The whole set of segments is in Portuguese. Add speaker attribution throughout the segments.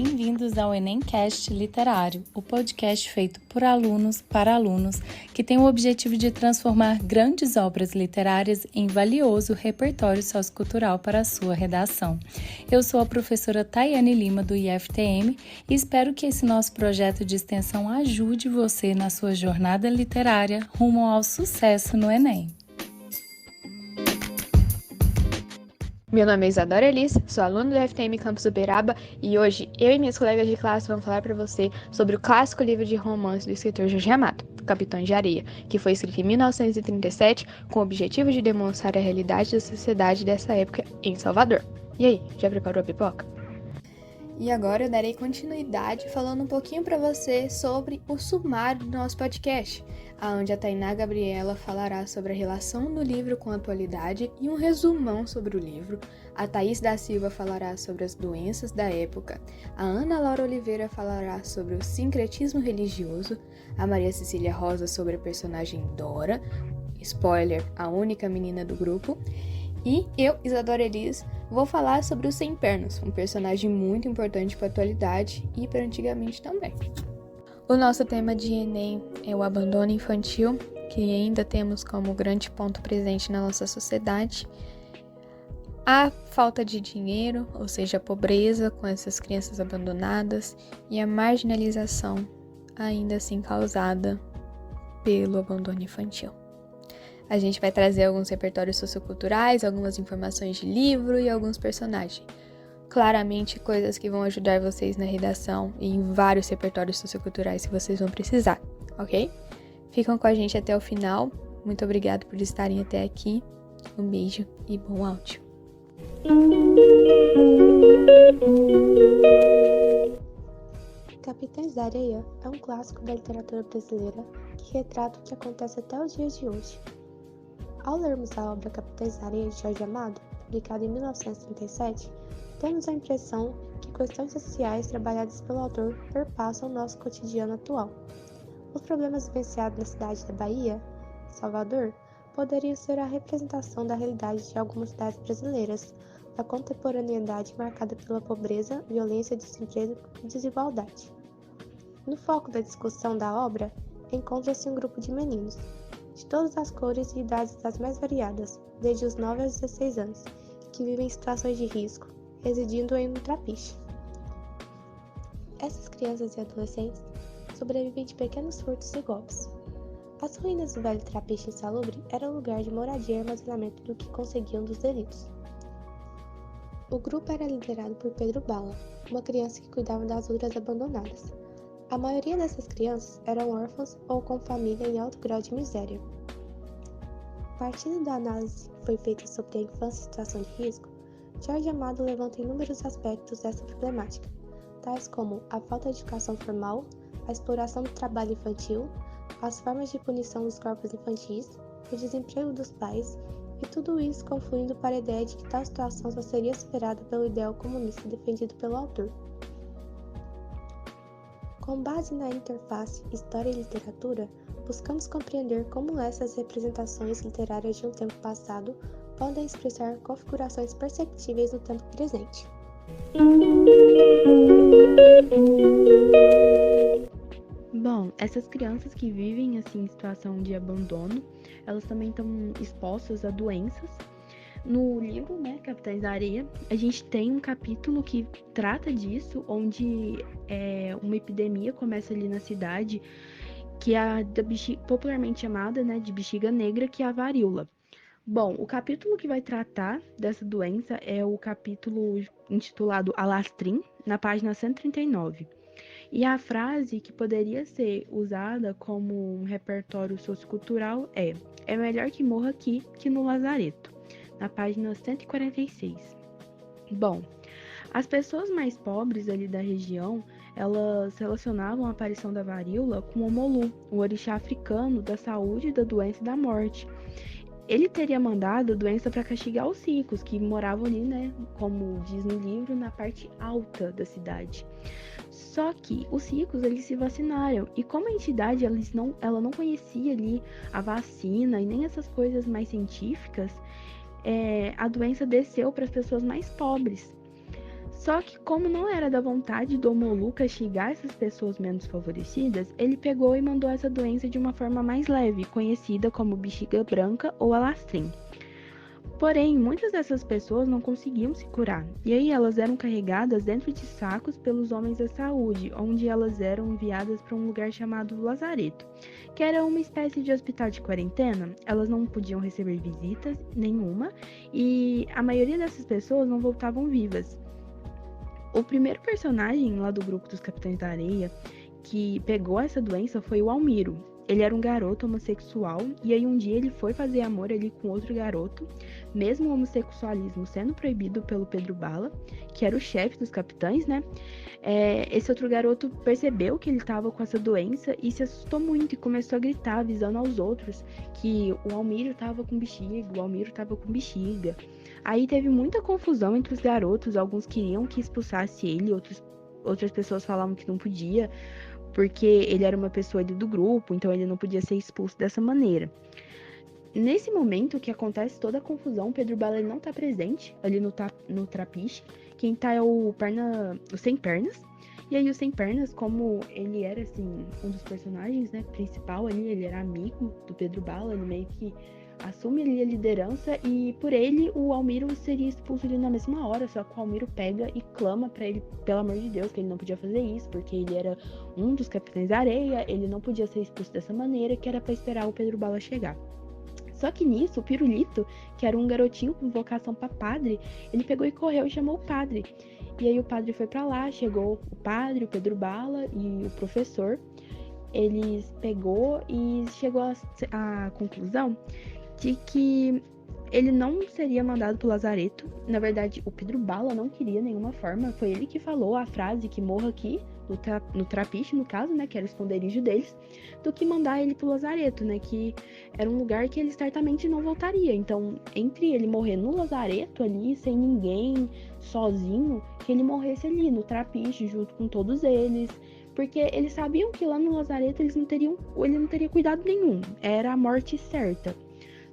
Speaker 1: bem-vindos ao Enemcast Literário, o podcast feito por alunos para alunos que tem o objetivo de transformar grandes obras literárias em valioso repertório sociocultural para a sua redação. Eu sou a professora Tayane Lima do IFTM e espero que esse nosso projeto de extensão ajude você na sua jornada literária rumo ao sucesso no Enem.
Speaker 2: Meu nome é Isadora Elis, sou aluna do FTM Campus Uberaba e hoje eu e minhas colegas de classe vamos falar para você sobre o clássico livro de romance do escritor Jorge Amado, Capitães de Areia, que foi escrito em 1937 com o objetivo de demonstrar a realidade da sociedade dessa época em Salvador. E aí, já preparou a pipoca? E agora eu darei continuidade falando um pouquinho para você sobre o sumário do nosso podcast, onde a Tainá Gabriela falará sobre a relação do livro com a atualidade e um resumão sobre o livro. A Thaís da Silva falará sobre as doenças da época. A Ana Laura Oliveira falará sobre o sincretismo religioso. A Maria Cecília Rosa sobre a personagem Dora. Spoiler, a única menina do grupo. E eu, Isadora Elis, vou falar sobre os Sem Pernas, um personagem muito importante para a atualidade e para antigamente também. O nosso tema de Enem é o abandono infantil, que ainda temos como grande ponto presente na nossa sociedade. A falta de dinheiro, ou seja, a pobreza com essas crianças abandonadas e a marginalização ainda assim causada pelo abandono infantil. A gente vai trazer alguns repertórios socioculturais, algumas informações de livro e alguns personagens. Claramente, coisas que vão ajudar vocês na redação e em vários repertórios socioculturais que vocês vão precisar, ok? Ficam com a gente até o final. Muito obrigada por estarem até aqui. Um beijo e bom áudio.
Speaker 3: Capitães da Areia é um clássico da literatura brasileira que retrata o que acontece até os dias de hoje. Ao lermos a obra Capitães da Areia de Jorge Amado, publicada em 1937, temos a impressão que questões sociais trabalhadas pelo autor perpassam o nosso cotidiano atual. Os problemas vivenciados na cidade da Bahia, Salvador, poderiam ser a representação da realidade de algumas cidades brasileiras, da contemporaneidade marcada pela pobreza, violência, desemprego e desigualdade. No foco da discussão da obra, encontra-se um grupo de meninos, de todas as cores e idades das mais variadas, desde os 9 aos 16 anos, que vivem em situações de risco, residindo em um trapiche. Essas crianças e adolescentes sobrevivem de pequenos furtos e golpes. As ruínas do velho trapiche insalubre eram lugar de moradia e armazenamento do que conseguiam dos delitos. O grupo era liderado por Pedro Bala, uma criança que cuidava das outras abandonadas. A maioria dessas crianças eram órfãos ou com família em alto grau de miséria. Partindo da análise que foi feita sobre a infância em situação de risco, Jorge Amado levanta inúmeros aspectos dessa problemática, tais como a falta de educação formal, a exploração do trabalho infantil, as formas de punição dos corpos infantis, o desemprego dos pais, e tudo isso confluindo para a ideia de que tal situação só seria superada pelo ideal comunista defendido pelo autor. Com base na interface História e Literatura, buscamos compreender como essas representações literárias de um tempo passado podem expressar configurações perceptíveis no tempo presente.
Speaker 4: Bom, essas crianças que vivem assim em situação de abandono, elas também estão expostas a doenças. No livro, Capitães da Areia, a gente tem um capítulo que trata disso, onde uma epidemia começa ali na cidade, que é a popularmente chamada de bexiga negra, que é a varíola. Bom, o capítulo que vai tratar dessa doença é o capítulo intitulado Alastrim, na página 139. E a frase que poderia ser usada como um repertório sociocultural é melhor que morra aqui que no lazareto, na página 146. Bom, as pessoas mais pobres ali da região, elas relacionavam a aparição da varíola com o Omolu, o orixá africano da saúde, da doença e da morte. Ele teria mandado a doença para castigar os ricos, que moravam ali, como diz no livro, na parte alta da cidade. Só que os ricos, eles se vacinaram, e como a entidade ela não conhecia ali a vacina e nem essas coisas mais científicas, a doença desceu para as pessoas mais pobres. Só que, como não era da vontade do Omolu castigar essas pessoas menos favorecidas, ele pegou e mandou essa doença de uma forma mais leve, conhecida como bexiga branca ou alastrim. Porém, muitas dessas pessoas não conseguiam se curar, e aí elas eram carregadas dentro de sacos pelos homens da saúde, onde elas eram enviadas para um lugar chamado lazareto, que era uma espécie de hospital de quarentena. Elas não podiam receber visitas nenhuma, e a maioria dessas pessoas não voltavam vivas. O primeiro personagem lá do grupo dos Capitães da Areia que pegou essa doença foi o Almiro. Ele era um garoto homossexual e aí um dia ele foi fazer amor ali com outro garoto, mesmo o homossexualismo sendo proibido pelo Pedro Bala, que era o chefe dos capitães, né? Esse outro garoto percebeu que ele estava com essa doença e se assustou muito e começou a gritar, avisando aos outros que o Almiro estava com bexiga, o Almiro estava com bexiga. Aí teve muita confusão entre os garotos, alguns queriam que expulsasse ele, outras pessoas falavam que não podia, porque ele era uma pessoa ali do grupo, então ele não podia ser expulso dessa maneira. Nesse momento que acontece toda a confusão, Pedro Bala não tá presente ali no trapiche. Quem tá é o Sem Pernas. E aí o Sem Pernas, como ele era assim um dos personagens, né, principal ali, ele era amigo do Pedro Bala, ele meio que assume ali a liderança e por ele o Almiro seria expulso ali na mesma hora, só que o Almiro pega e clama pra ele, pelo amor de Deus, que ele não podia fazer isso, porque ele era um dos Capitães da Areia, ele não podia ser expulso dessa maneira, que era pra esperar o Pedro Bala chegar. Só que nisso, o Pirulito, que era um garotinho com vocação pra padre, ele pegou e correu e chamou o padre. E aí o padre foi pra lá, chegou o padre, o Pedro Bala e o professor. Eles pegou e chegou à conclusão de que ele não seria mandado pro lazareto. Na verdade, o Pedro Bala não queria nenhuma forma. Foi ele que falou a frase que morra aqui, no trapiche, no caso, né, que era o esconderijo deles, do que mandar ele pro lazareto, né, que era um lugar que ele certamente não voltaria. Então, entre ele morrer no lazareto ali, sem ninguém, sozinho, que ele morresse ali no trapiche, junto com todos eles, porque eles sabiam que lá no lazareto ele não teria cuidado nenhum, era a morte certa.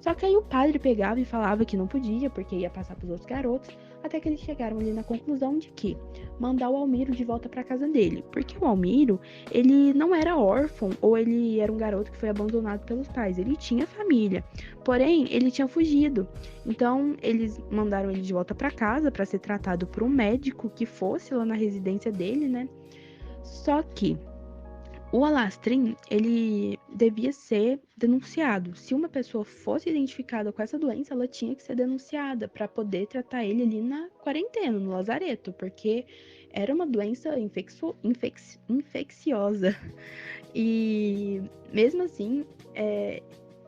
Speaker 4: Só que aí o padre pegava e falava que não podia, porque ia passar pros outros garotos, até que eles chegaram ali na conclusão de que mandar o Almiro de volta pra casa dele. Porque o Almiro, ele não era órfão, ou ele era um garoto que foi abandonado pelos pais, ele tinha família. Porém, ele tinha fugido. Então, eles mandaram ele de volta pra casa pra ser tratado por um médico que fosse lá na residência dele, né? Só que o alastrim, ele devia ser denunciado. Se uma pessoa fosse identificada com essa doença, ela tinha que ser denunciada para poder tratar ele ali na quarentena, no lazareto, porque era uma doença infecciosa. E mesmo assim,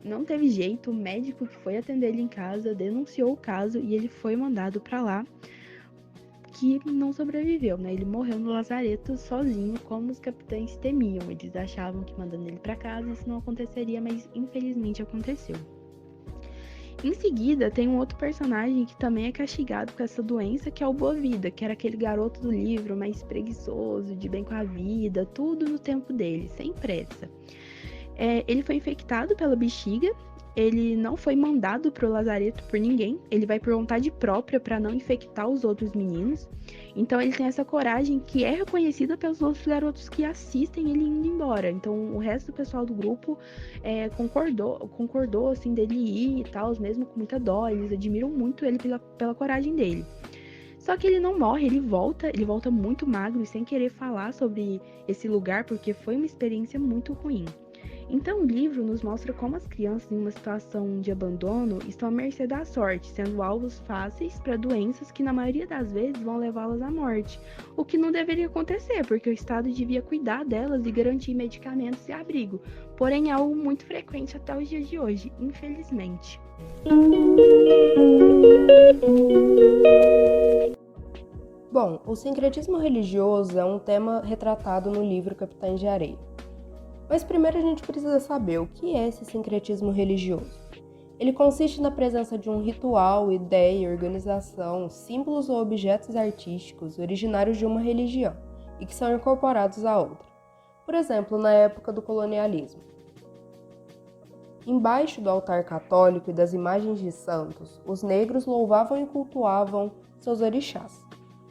Speaker 4: não teve jeito, o médico que foi atender ele em casa denunciou o caso e ele foi mandado para lá, que não sobreviveu, né? Ele morreu no lazareto sozinho, como os capitães temiam. Eles achavam que mandando ele para casa isso não aconteceria, mas infelizmente aconteceu. Em seguida, tem um outro personagem que também é castigado com essa doença, que é o Boa Vida, que era aquele garoto do livro mais preguiçoso, de bem com a vida, tudo no tempo dele, sem pressa. Ele foi infectado pela bexiga. Ele não foi mandado pro lazareto por ninguém, ele vai por vontade própria para não infectar os outros meninos. Então ele tem essa coragem que é reconhecida pelos outros garotos que assistem ele indo embora. Então o resto do pessoal do grupo concordou assim dele ir e tal, mesmo com muita dó, eles admiram muito ele pela coragem dele. Só que ele não morre, ele volta muito magro e sem querer falar sobre esse lugar, porque foi uma experiência muito ruim. Então o livro nos mostra como as crianças em uma situação de abandono estão à mercê da sorte, sendo alvos fáceis para doenças que na maioria das vezes vão levá-las à morte, o que não deveria acontecer, porque o Estado devia cuidar delas e garantir medicamentos e abrigo, porém é algo muito frequente até os dias de hoje, infelizmente.
Speaker 5: Bom, o sincretismo religioso é um tema retratado no livro Capitães de Areia. Mas primeiro a gente precisa saber o que é esse sincretismo religioso. Ele consiste na presença de um ritual, ideia, organização, símbolos ou objetos artísticos originários de uma religião e que são incorporados à outra. Por exemplo, na época do colonialismo. Embaixo do altar católico e das imagens de santos, os negros louvavam e cultuavam seus orixás.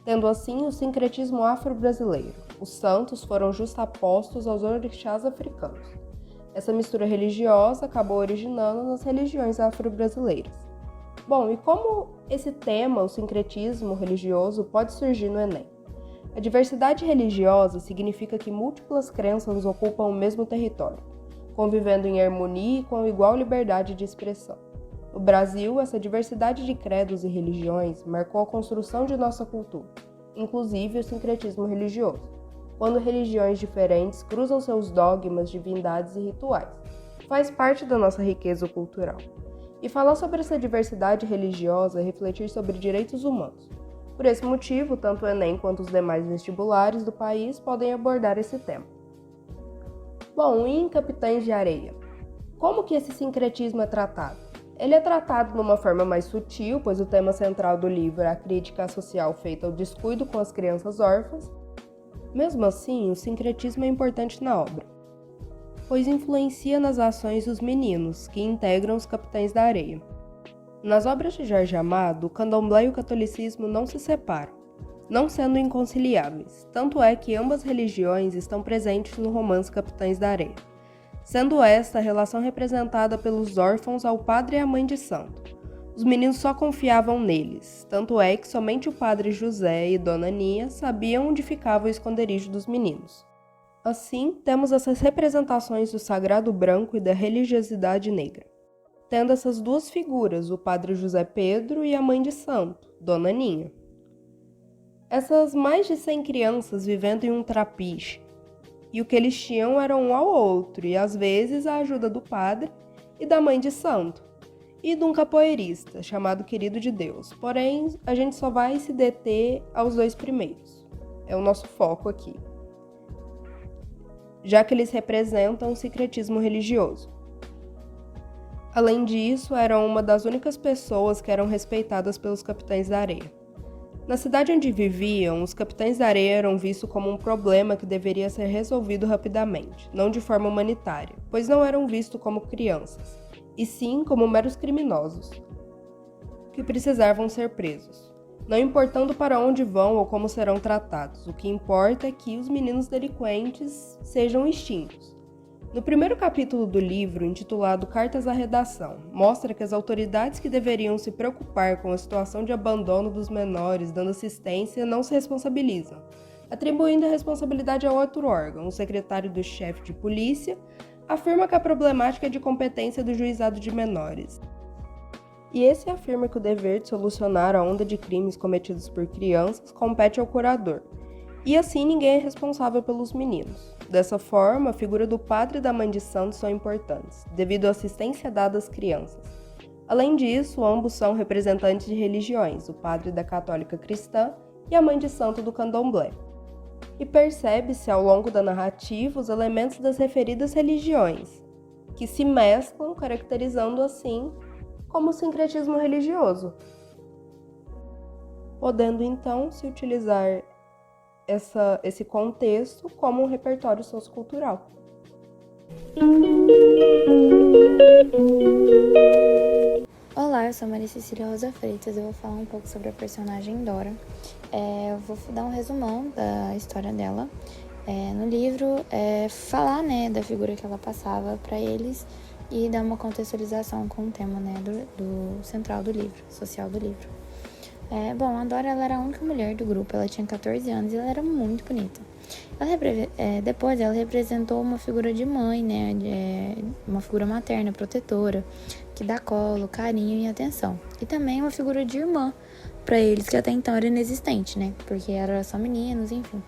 Speaker 5: tendo assim o sincretismo afro-brasileiro. Os santos foram justapostos aos orixás africanos. Essa mistura religiosa acabou originando nas religiões afro-brasileiras. Bom, e como esse tema, o sincretismo religioso, pode surgir no Enem? A diversidade religiosa significa que múltiplas crenças ocupam o mesmo território, convivendo em harmonia e com igual liberdade de expressão. No Brasil, essa diversidade de credos e religiões marcou a construção de nossa cultura, inclusive o sincretismo religioso, quando religiões diferentes cruzam seus dogmas, divindades e rituais. Faz parte da nossa riqueza cultural. E falar sobre essa diversidade religiosa é refletir sobre direitos humanos. Por esse motivo, tanto o Enem quanto os demais vestibulares do país podem abordar esse tema. Bom, e em Capitães de Areia? Como que esse sincretismo é tratado? Ele é tratado de uma forma mais sutil, pois o tema central do livro é a crítica social feita ao descuido com as crianças órfãs. Mesmo assim, o sincretismo é importante na obra, pois influencia nas ações dos meninos, que integram os Capitães da Areia. Nas obras de Jorge Amado, o candomblé e o catolicismo não se separam, não sendo inconciliáveis, tanto é que ambas religiões estão presentes no romance Capitães da Areia, sendo esta a relação representada pelos órfãos ao padre e à mãe de santo. Os meninos só confiavam neles, tanto é que somente o padre José e Dona Aninha sabiam onde ficava o esconderijo dos meninos. Assim, temos essas representações do sagrado branco e da religiosidade negra, tendo essas duas figuras, o padre José Pedro e a mãe de santo, Dona Aninha. Essas mais de 100 crianças vivendo em um trapiche, e o que eles tinham era um ao outro, e às vezes a ajuda do padre e da mãe de santo, e de um capoeirista, chamado Querido de Deus. Porém, a gente só vai se deter aos dois primeiros. É o nosso foco aqui, já que eles representam o sincretismo religioso. Além disso, eram uma das únicas pessoas que eram respeitadas pelos Capitães da Areia. Na cidade onde viviam, os Capitães da Areia eram vistos como um problema que deveria ser resolvido rapidamente, não de forma humanitária, pois não eram vistos como crianças, e sim como meros criminosos, que precisavam ser presos, não importando para onde vão ou como serão tratados. O que importa é que os meninos delinquentes sejam extintos. No primeiro capítulo do livro, intitulado Cartas à Redação, mostra que as autoridades que deveriam se preocupar com a situação de abandono dos menores dando assistência não se responsabilizam, atribuindo a responsabilidade a outro órgão. O secretário do chefe de polícia afirma que a problemática é de competência do juizado de menores. E esse afirma que o dever de solucionar a onda de crimes cometidos por crianças compete ao curador, e assim ninguém é responsável pelos meninos. Dessa forma, a figura do padre e da mãe de santo são importantes, devido à assistência dada às crianças. Além disso, ambos são representantes de religiões, o padre da católica cristã e a mãe de santo do candomblé. E percebe-se ao longo da narrativa os elementos das referidas religiões, que se mesclam, caracterizando assim como o sincretismo religioso, podendo então se utilizar esse contexto como um repertório sociocultural.
Speaker 6: Olá, eu sou Maria Cecília Rosa Freitas. Eu vou falar um pouco sobre a personagem Dora. Eu vou dar um resumão da história dela. No livro, falar, da figura que ela passava para eles e dar uma contextualização com o tema, do central do livro, social do livro. A Dora, ela era a única mulher do grupo. Ela tinha 14 anos e ela era muito bonita. Depois ela representou uma figura de mãe, uma figura materna, protetora, que dá colo, carinho e atenção. E também uma figura de irmã para eles, que até então era inexistente, porque era só meninos, enfim.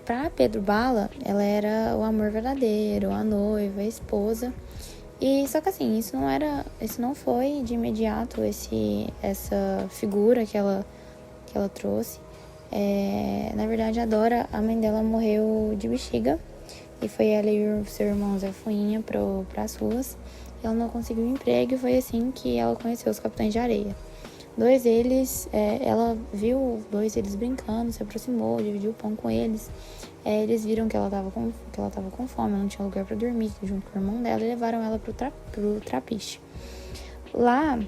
Speaker 6: Para Pedro Bala, ela era o amor verdadeiro, a noiva, a esposa. E só que assim, isso não foi de imediato essa figura que ela trouxe. Na verdade, a Dora, a mãe dela morreu de bexiga, e foi ela e o seu irmão Zé Fuinha para as ruas. Ela não conseguiu emprego e foi assim que ela conheceu os Capitães de Areia. Ela viu dois deles brincando, se aproximou, dividiu o pão com eles. Eles viram que ela tava com fome, não tinha lugar para dormir, junto com o irmão dela, e levaram ela pro trapiche. Lá,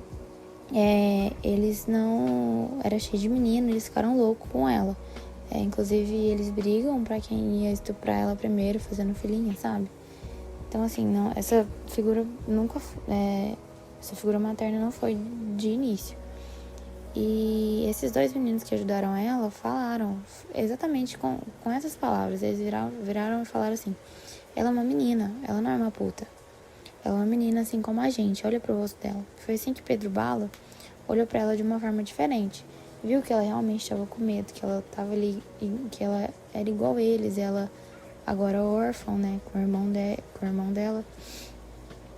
Speaker 6: eles não... Era cheio de menino, eles ficaram loucos com ela. Inclusive, eles brigam pra quem ia estuprar ela primeiro, fazendo filhinha, sabe? Então, assim, não, essa figura nunca... essa figura materna não foi de início. E esses 2 meninos que ajudaram ela falaram exatamente com essas palavras. Eles viraram e falaram assim: ela é uma menina, ela não é uma puta. Ela é uma menina assim como a gente, olha pro rosto dela. Foi assim que Pedro Balo olhou pra ela de uma forma diferente. Viu que ela realmente estava com medo, que ela tava ali, que ela era igual a eles, ela agora órfã, né, com o irmão dela.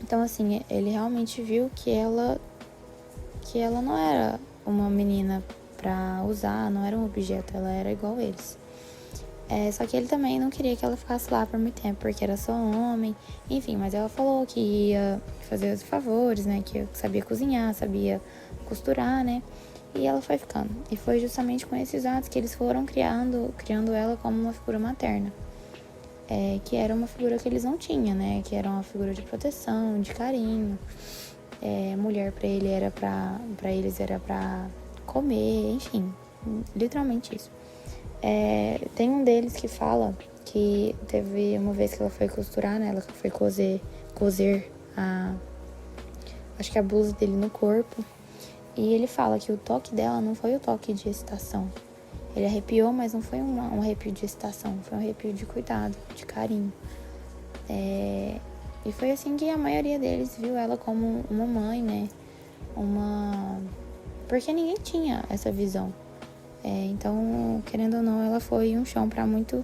Speaker 6: Então, assim, ele realmente viu que ela não era uma menina pra usar, não era um objeto, ela era igual a eles. Só que ele também não queria que ela ficasse lá por muito tempo, porque era só homem, enfim, mas ela falou que ia fazer os favores, né, que sabia cozinhar, sabia costurar, né, e ela foi ficando. E foi justamente com esses atos que eles foram criando ela como uma figura materna. Que era uma figura que eles não tinham, né? Que era uma figura de proteção, de carinho. Mulher pra eles era pra comer, enfim, literalmente isso. Tem um deles que fala que teve uma vez que ela foi costurar, né? Ela foi cozer acho que a blusa dele no corpo. E ele fala que o toque dela não foi o toque de excitação. Ele arrepiou, mas não foi um arrepio de excitação, foi um arrepio de cuidado, de carinho. E foi assim que a maioria deles viu ela como uma mãe, né? Porque ninguém tinha essa visão. Então, querendo ou não, ela foi um chão para muito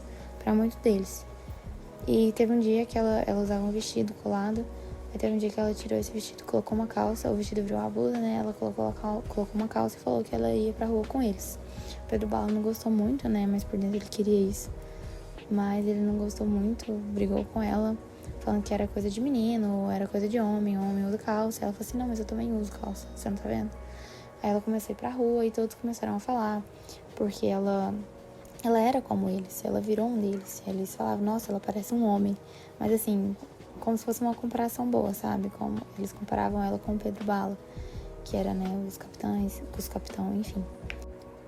Speaker 6: deles. E teve um dia que ela usava um vestido colado. Aí teve um dia que ela tirou esse vestido, colocou uma calça, o vestido virou uma blusa, né? Ela colocou uma calça e falou que ela ia pra rua com eles. Pedro Balo não gostou muito, né? Mas por dentro ele queria isso. Mas ele não gostou muito, brigou com ela, falando que era coisa de menino, era coisa de homem usa calça. Ela falou assim: não, mas eu também uso calça, você não tá vendo? Aí ela começou a ir pra rua e todos começaram a falar, porque ela era como eles, ela virou um deles. Eles falavam: nossa, ela parece um homem. Mas assim, como se fosse uma comparação boa, sabe? Como eles comparavam ela com o Pedro Balo, que era, né, os capitão, enfim.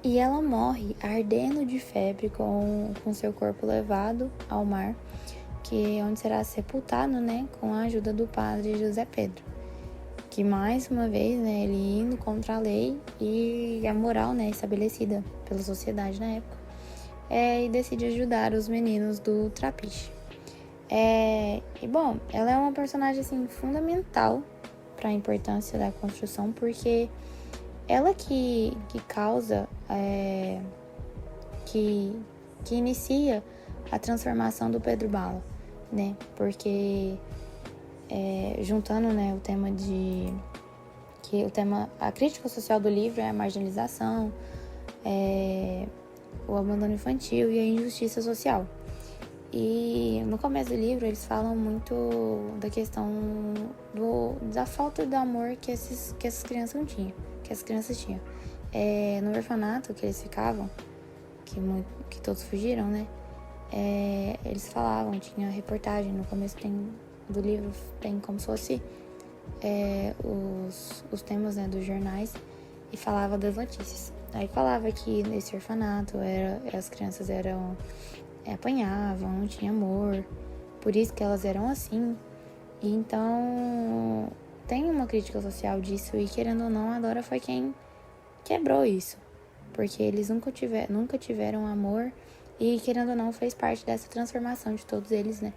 Speaker 6: E ela morre ardendo de febre com seu corpo levado ao mar, que é onde será sepultado, né, com a ajuda do padre José Pedro. Que mais uma vez, né, ele indo contra a lei e a moral, né, estabelecida pela sociedade na época, e decide ajudar os meninos do Trapiche. E bom, ela é uma personagem assim fundamental para a importância da construção, porque ela que causa, que inicia a transformação do Pedro Balo, né? Porque juntando, né, a crítica social do livro é a marginalização, o abandono infantil e a injustiça social. E no começo do livro eles falam muito da questão da falta de amor que essas crianças não tinham, que as crianças tinham. No orfanato que eles ficavam, que todos fugiram, né? Eles falavam, tinha reportagem no começo do livro, tem como se fosse os temas, né, dos jornais, e falava das notícias. Aí falava que nesse orfanato as crianças apanhavam, não tinha amor, por isso que elas eram assim. E então tem uma crítica social disso, e querendo ou não, a Dora foi quem quebrou isso, porque eles nunca tiveram amor, e querendo ou não fez parte dessa transformação de todos eles, né,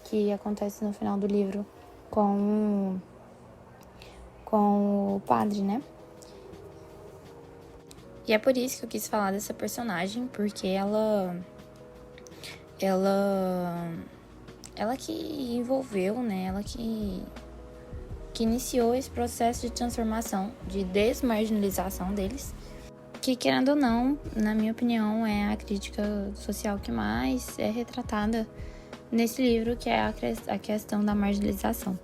Speaker 6: que acontece no final do livro com o padre, né. E é por isso que eu quis falar dessa personagem, porque ela que envolveu, né, ela que iniciou esse processo de transformação, de desmarginalização deles, que, querendo ou não, na minha opinião, é a crítica social que mais é retratada nesse livro, que é a questão da marginalização.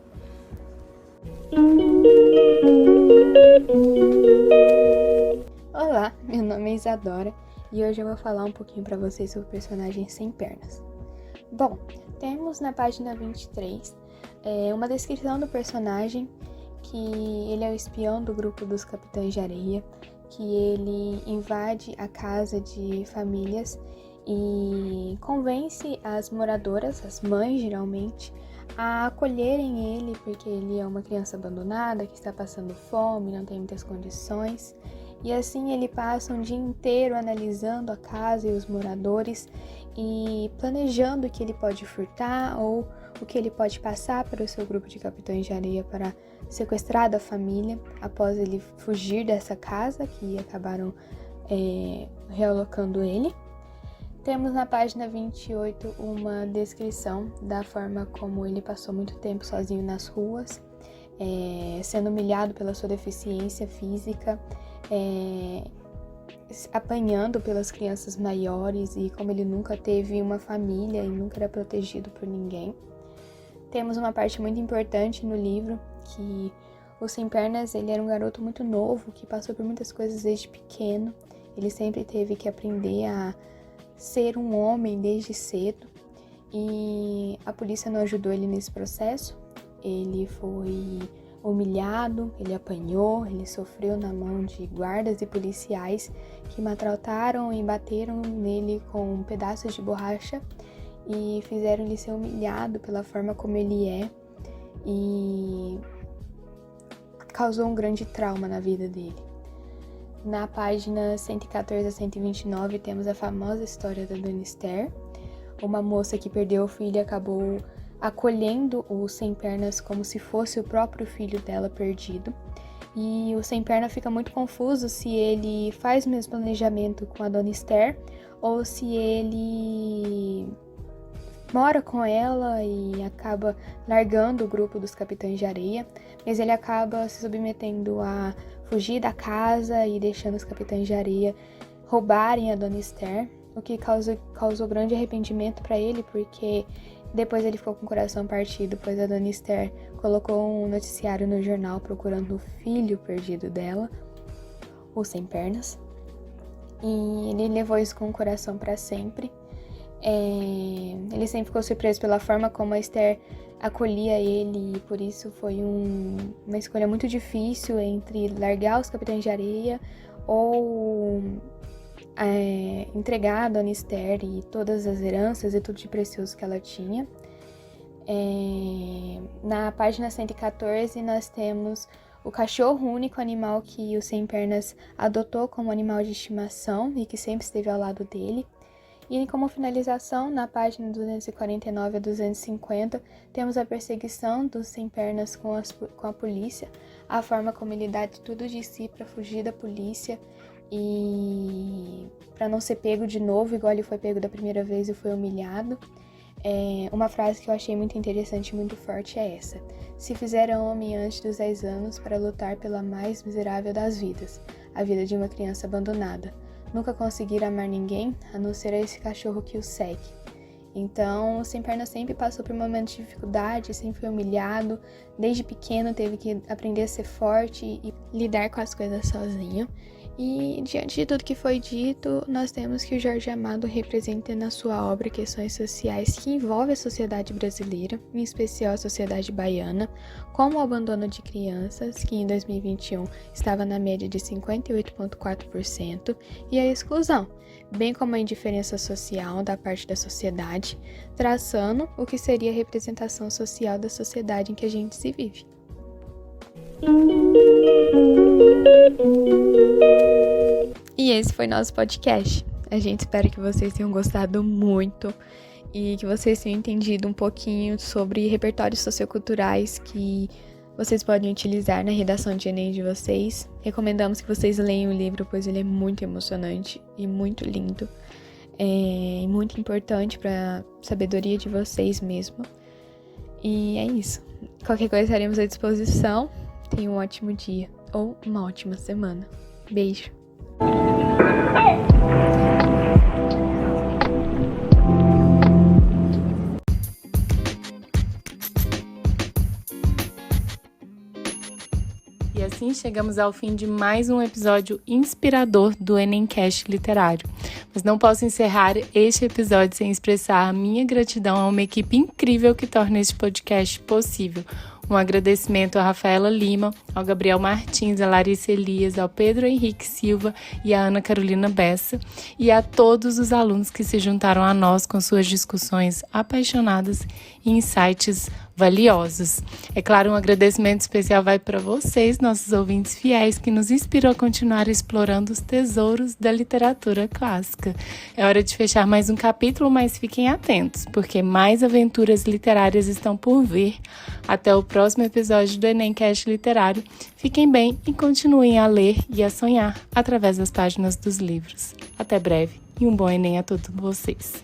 Speaker 2: Olá, meu nome é Isadora e hoje eu vou falar um pouquinho para vocês sobre o personagem Sem Pernas. Bom, temos na página 23 uma descrição do personagem que ele é o espião do grupo dos Capitães de Areia, que ele invade a casa de famílias e convence as moradoras, as mães geralmente, a acolherem ele porque ele é uma criança abandonada, que está passando fome, não tem muitas condições. E assim ele passa um dia inteiro analisando a casa e os moradores e planejando o que ele pode furtar ou o que ele pode passar para o seu grupo de Capitães de Areia para sequestrar da família após ele fugir dessa casa, que acabaram realocando ele. Temos na página 28 uma descrição da forma como ele passou muito tempo sozinho nas ruas, sendo humilhado pela sua deficiência física, apanhando pelas crianças maiores e como ele nunca teve uma família e nunca era protegido por ninguém. Temos uma parte muito importante no livro, que o Sem Pernas ele era um garoto muito novo, que passou por muitas coisas desde pequeno. Ele sempre teve que aprender a ser um homem desde cedo e a polícia não ajudou ele nesse processo. Ele foi humilhado, ele apanhou, ele sofreu na mão de guardas e policiais que maltrataram e bateram nele com pedaços de borracha e fizeram ele ser humilhado pela forma como ele é e causou um grande trauma na vida dele. Na página 114 a 129 temos a famosa história da Dona Esther, uma moça que perdeu o filho e acabou acolhendo o Sem Pernas como se fosse o próprio filho dela perdido. E o Sem Perna fica muito confuso se ele faz o mesmo planejamento com a Dona Esther ou se ele mora com ela e acaba largando o grupo dos Capitães de Areia, mas ele acaba se submetendo a fugir da casa e deixando os Capitães de Areia roubarem a Dona Esther, o que causou grande arrependimento para ele, porque depois ele ficou com o coração partido, pois a Dona Esther colocou um noticiário no jornal procurando o filho perdido dela, o Sem Pernas, e ele levou isso com o coração para sempre. Ele sempre ficou surpreso pela forma como a Esther acolhia ele e por isso foi uma escolha muito difícil entre largar os Capitães de Areia ou entregar a Dona Esther e todas as heranças e tudo de precioso que ela tinha. Na página 114 nós temos o cachorro, o único animal que o Sem Pernas adotou como animal de estimação e que sempre esteve ao lado dele. E como finalização, na página 249 a 250, temos a perseguição dos Sem Pernas com a polícia, a forma como ele dá de tudo de si para fugir da polícia e para não ser pego de novo, igual ele foi pego da primeira vez e foi humilhado. Uma frase que eu achei muito interessante e muito forte é essa: se fizeram homem antes dos 10 anos para lutar pela mais miserável das vidas, a vida de uma criança abandonada. Nunca conseguiram amar ninguém, a não ser esse cachorro que o segue. Então, o Sem Perna sempre passou por momentos de dificuldade, sempre foi humilhado. Desde pequeno teve que aprender a ser forte e lidar com as coisas sozinho. E, diante de tudo que foi dito, nós temos que o Jorge Amado representa na sua obra questões sociais que envolvem a sociedade brasileira, em especial a sociedade baiana, como o abandono de crianças, que em 2021 estava na média de 58,4%, e a exclusão, bem como a indiferença social da parte da sociedade, traçando o que seria a representação social da sociedade em que a gente se vive. E esse foi nosso podcast. A gente espera que vocês tenham gostado muito e que vocês tenham entendido um pouquinho sobre repertórios socioculturais que vocês podem utilizar na redação de Enem de vocês. Recomendamos que vocês leiam o livro, pois ele é muito emocionante e muito lindo. E muito importante para a sabedoria de vocês mesmo. E é isso. Qualquer coisa estaremos à disposição. Tenha um ótimo dia ou uma ótima semana. Beijo!
Speaker 1: E assim chegamos ao fim de mais um episódio inspirador do Enemcast Literário. Mas não posso encerrar este episódio sem expressar a minha gratidão a uma equipe incrível que torna este podcast possível. Um agradecimento a Rafaela Lima, ao Gabriel Martins, a Larissa Elias, ao Pedro Henrique Silva e a Ana Carolina Bessa, e a todos os alunos que se juntaram a nós com suas discussões apaixonadas e insights valiosos. É claro, um agradecimento especial vai para vocês, nossos ouvintes fiéis, que nos inspirou a continuar explorando os tesouros da literatura clássica. É hora de fechar mais um capítulo, mas fiquem atentos, porque mais aventuras literárias estão por vir. Até o próximo episódio do Enemcast Literário. Fiquem bem e continuem a ler e a sonhar através das páginas dos livros. Até breve e um bom Enem a todos vocês.